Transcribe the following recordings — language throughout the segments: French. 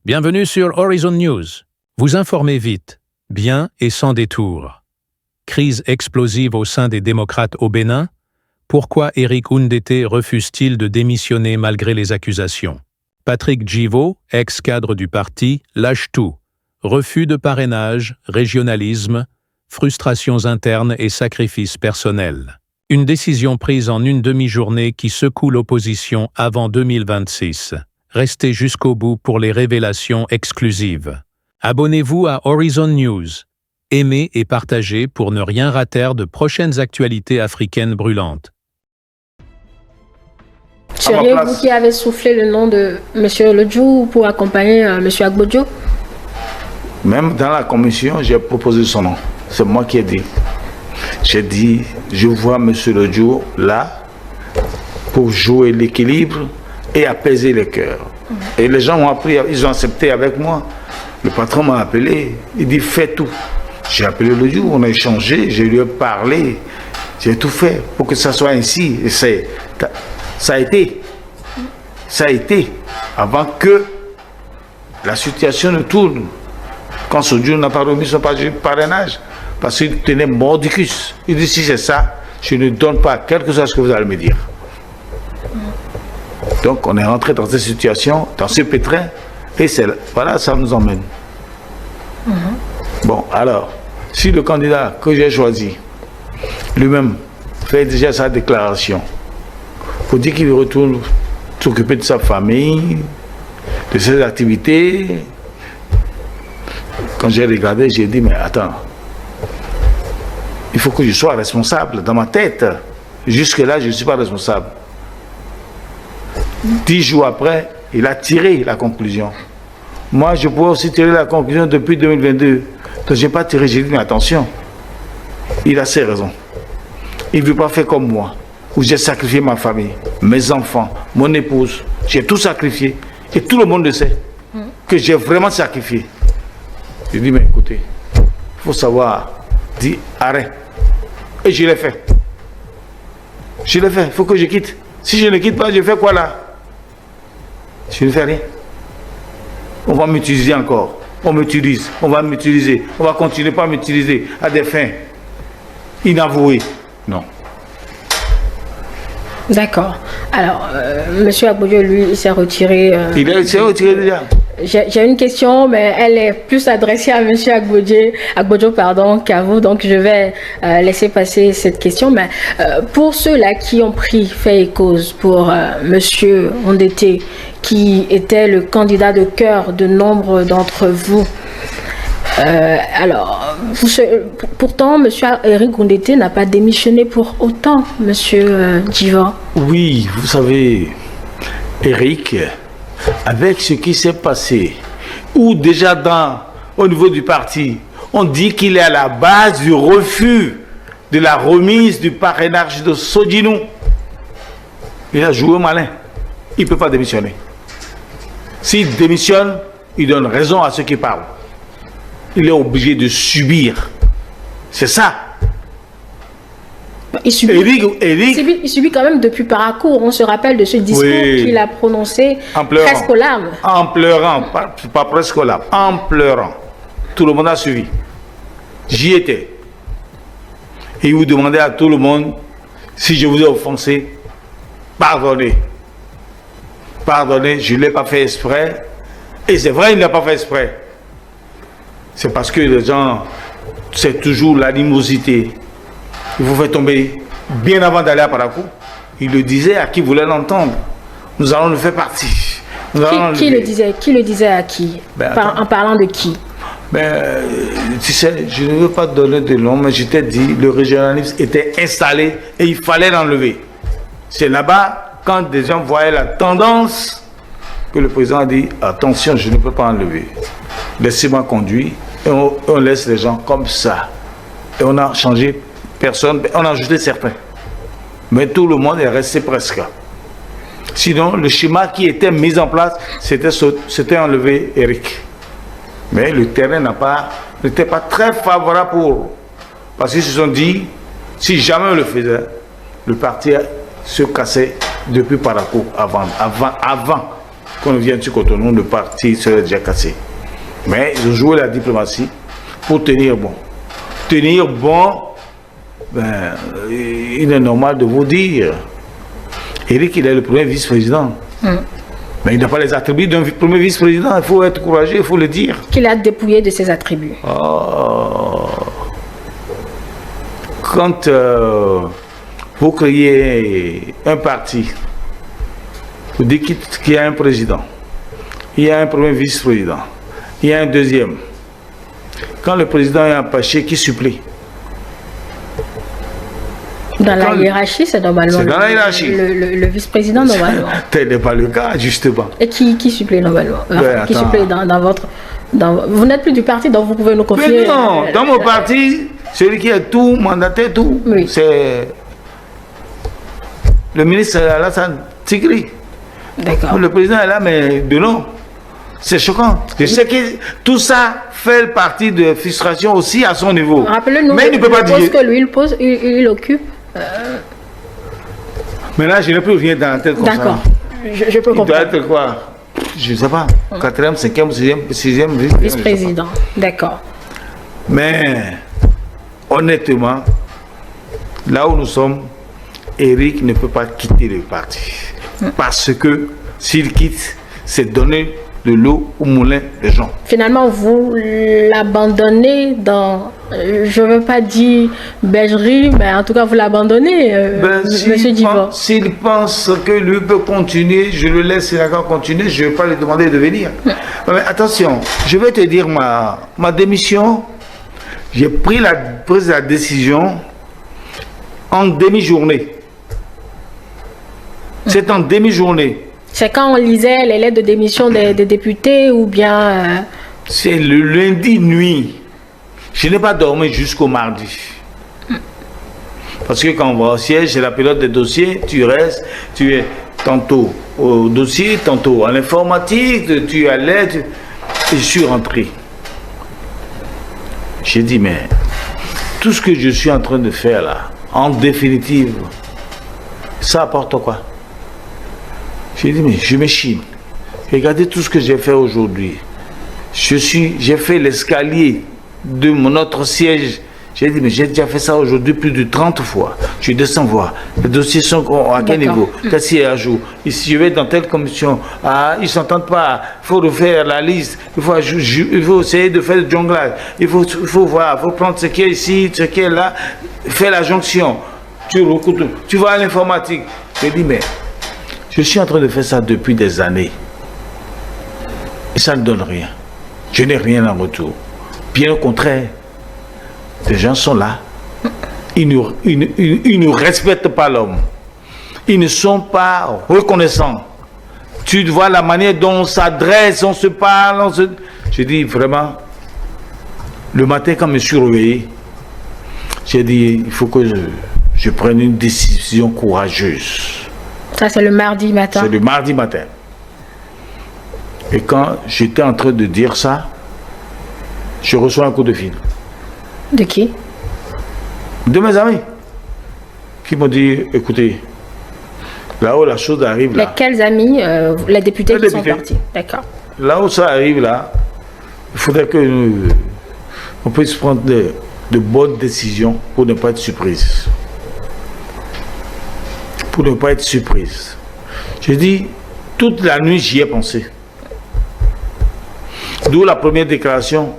Bienvenue sur Horizon News. Vous informez vite, bien et sans détour. Crise explosive au sein des démocrates au Bénin. Pourquoi Éric Oundété refuse-t-il de démissionner malgré les accusations? Patrick Djivo, ex-cadre du parti, lâche tout. Refus de parrainage, régionalisme, frustrations internes et sacrifices personnels. Une décision prise en une demi-journée qui secoue l'opposition avant 2026. Restez jusqu'au bout pour les révélations exclusives. Abonnez-vous à Horizon News. Aimez et partagez pour ne rien rater de prochaines actualités africaines brûlantes. Seriez-vous qui avez soufflé le nom de M. Lodjou pour accompagner M. Agbodjo? Même dans la commission, j'ai proposé son nom. C'est moi qui ai dit. J'ai dit, je vois M. Lodjou là pour jouer l'équilibre et apaiser les cœurs. Et les gens ont appris, ils ont accepté avec moi. Le patron m'a appelé, il dit fais tout. J'ai appelé Lodjou, on a échangé, je lui ai parlé, j'ai tout fait pour que ça soit ainsi. Et ça a été avant que la situation ne tourne. Quand Sodjou n'a pas remis son parrainage, parce qu'il tenait mordicus. Il dit si c'est ça, je ne donne pas, quel que soit ce que vous allez me dire. Donc on est rentré dans cette situation, dans ce pétrin, et voilà, ça nous emmène. Bon, alors, si le candidat que j'ai choisi, lui-même, fait déjà sa déclaration, pour dire qu'il retourne s'occuper de sa famille, de ses activités, quand j'ai regardé, j'ai dit, mais attends, il faut que je sois responsable dans ma tête. Jusque-là, je ne suis pas responsable. 10 jours après, il a tiré la conclusion. Moi, je pouvais aussi tirer la conclusion depuis 2022. Donc, je n'ai pas tiré, j'ai dit, mais attention, il a ses raisons. Il ne veut pas faire comme moi, où j'ai sacrifié ma famille, mes enfants, mon épouse. J'ai tout sacrifié. Et tout le monde le sait, que j'ai vraiment sacrifié. Je dis, mais écoutez, il faut savoir dire arrête. Et je l'ai fait. Je l'ai fait, il faut que je quitte. Si je ne quitte pas, je fais quoi là? Je ne fais rien. On va m'utiliser encore. On m'utilise, on va m'utiliser. On va continuer pas à m'utiliser à des fins inavouées. Non. D'accord. Alors, M. Agbodjo, lui, il s'est retiré. Il s'est retiré déjà. J'ai une question, mais elle est plus adressée à M. Agbodjo, qu'à vous. Donc, je vais laisser passer cette question. Mais pour ceux-là qui ont pris fait et cause pour M. Oundété, qui était le candidat de cœur de nombre d'entre vous, alors, pourtant, M. Éric Oundété n'a pas démissionné pour autant, M. Djivo. Oui, vous savez, Éric, avec ce qui s'est passé, ou déjà au niveau du parti, on dit qu'il est à la base du refus de la remise du parrainage de Sodinou. Il a joué au malin. Il ne peut pas démissionner. S'il démissionne, il donne raison à ceux qui parlent. Il est obligé de subir. C'est ça. Il subit quand même depuis Paracourt. On se rappelle de ce discours qu'il a prononcé presque aux larmes. En pleurant, pas presque aux larmes, en pleurant. Tout le monde a suivi. J'y étais. Et il vous demandait à tout le monde, si je vous ai offensé, pardonnez. Pardonnez, je ne l'ai pas fait exprès. Et c'est vrai, il ne l'a pas fait exprès. C'est parce que les gens, c'est toujours l'animosité. Il vous fait tomber bien avant d'aller à Paracourt. Il le disait à qui voulait l'entendre. Nous allons le faire partie. Qui le disait à qui? En parlant de qui? Tu sais, je ne veux pas donner de nom, mais je t'ai dit, le régionalisme était installé et il fallait l'enlever. C'est là-bas, quand des gens voyaient la tendance, que le président a dit, attention, je ne peux pas enlever. Laissez-moi conduire. Et on laisse les gens comme ça. Et on a changé personne, on a ajouté certains. Mais tout le monde est resté presque. Sinon, le schéma qui était mis en place, c'était enlever Éric. Mais le terrain n'était pas très favorable pour. Parce qu'ils se sont dit, si jamais on le faisait, le parti se cassait depuis Paracourt avant qu'on vienne sur Cotonou, le parti serait déjà cassé. Mais ils ont joué la diplomatie pour tenir bon. Tenir bon, ben, il est normal de vous dire. Éric, il est le premier vice-président. Mais il n'a pas les attributs d'un premier vice-président. Il faut être courageux, il faut le dire. Qu'il a dépouillé de ses attributs. Oh. Quand vous créez un parti, vous dites qu'il y a un président, il y a un premier vice-président, il y a un deuxième. Quand le président est empêché, qui supplie? Dans la hiérarchie, c'est normalement dans la hiérarchie. Le vice-président, normalement. Tel n'est pas le cas, justement. Et qui supplée normalement? Qui supplée dans votre... vous n'êtes plus du parti, donc vous pouvez nous confier... Mais non, dans mon parti, celui qui est tout, mandaté, tout, oui. C'est le ministre Alassane Tigri. D'accord. Le président est là, mais de non. C'est choquant. Je sais que tout ça fait partie de frustration aussi à son niveau. Rappelez-nous mais il ne peut pas dire que lui, il occupe. Mais là, je ne peux rien dans la tête comme ça. D'accord. Je peux comprendre. Il doit être quoi? Je ne sais pas. 4e, 5e, 6e vice-président. D'accord. Mais honnêtement, là où nous sommes, Éric ne peut pas quitter le parti. Parce que s'il quitte, c'est donner de l'eau au moulin des gens. Finalement, vous l'abandonnez dans, je ne veux pas dire bergerie, mais en tout cas, vous l'abandonnez, Monsieur Djivo. S'il pense que lui peut continuer, je le laisse continuer, je ne vais pas lui demander de venir. Mais attention, je vais te dire ma démission, j'ai pris la décision en demi-journée. C'est en demi-journée. C'est quand on lisait les lettres de démission des députés ou bien... C'est le lundi nuit. Je n'ai pas dormi jusqu'au mardi. Parce que quand on va au siège, c'est la période des dossiers, tu restes, tu es tantôt au dossier, tantôt à l'informatique, tu es à l'aide. Et je suis rentré. J'ai dit, mais tout ce que je suis en train de faire là, en définitive, ça apporte quoi? J'ai dit, mais je m'échine. Regardez tout ce que j'ai fait aujourd'hui. J'ai fait l'escalier de notre siège. J'ai dit, mais j'ai déjà fait ça aujourd'hui plus de 30 fois. Je descends voir. Les dossiers sont à quel niveau? Qu'est-ce qu'il y a à jour? Ici, je vais dans telle commission. Ah, ils ne s'entendent pas. Il faut refaire la liste. Il faut essayer de faire le jonglage. Il faut voir. Il faut prendre ce qui est ici, ce qui est là. Faire la jonction. Tu vas à l'informatique. J'ai dit, mais... je suis en train de faire ça depuis des années. Et ça ne donne rien. Je n'ai rien en retour. Bien au contraire, les gens sont là. Ils ne respectent pas l'homme. Ils ne sont pas reconnaissants. Tu vois la manière dont on s'adresse, on se parle. J'ai dit vraiment, le matin quand je me suis réveillé, j'ai dit, il faut que je prenne une décision courageuse. Ça, c'est le mardi matin. C'est le mardi matin. Et quand j'étais en train de dire ça, je reçois un coup de fil. De qui? De mes amis. Qui m'ont dit, écoutez, là où la chose arrive là... Quels amis? Les députés qui sont partis. D'accord. Là où ça arrive là, il faudrait qu'on puisse prendre de bonnes décisions pour ne pas être surprise. Pour ne pas être surprise. J'ai dit, toute la nuit, j'y ai pensé. D'où la première déclaration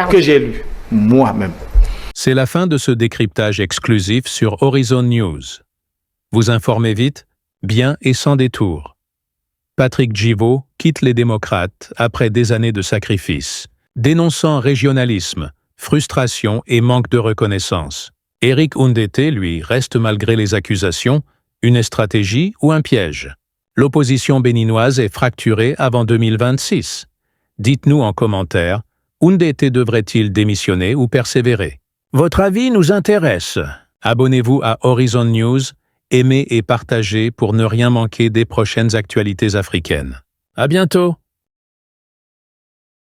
que j'ai lue, moi-même. C'est la fin de ce décryptage exclusif sur Horizon News. Vous informez vite, bien et sans détour. Patrick Djivo quitte les démocrates après des années de sacrifice, dénonçant régionalisme, frustration et manque de reconnaissance. Éric Oundété, lui, reste malgré les accusations, une stratégie ou un piège? L'opposition béninoise est fracturée avant 2026. Dites-nous en commentaire, Oundété devrait-il démissionner ou persévérer? Votre avis nous intéresse. Abonnez-vous à Horizon News, aimez et partagez pour ne rien manquer des prochaines actualités africaines. À bientôt!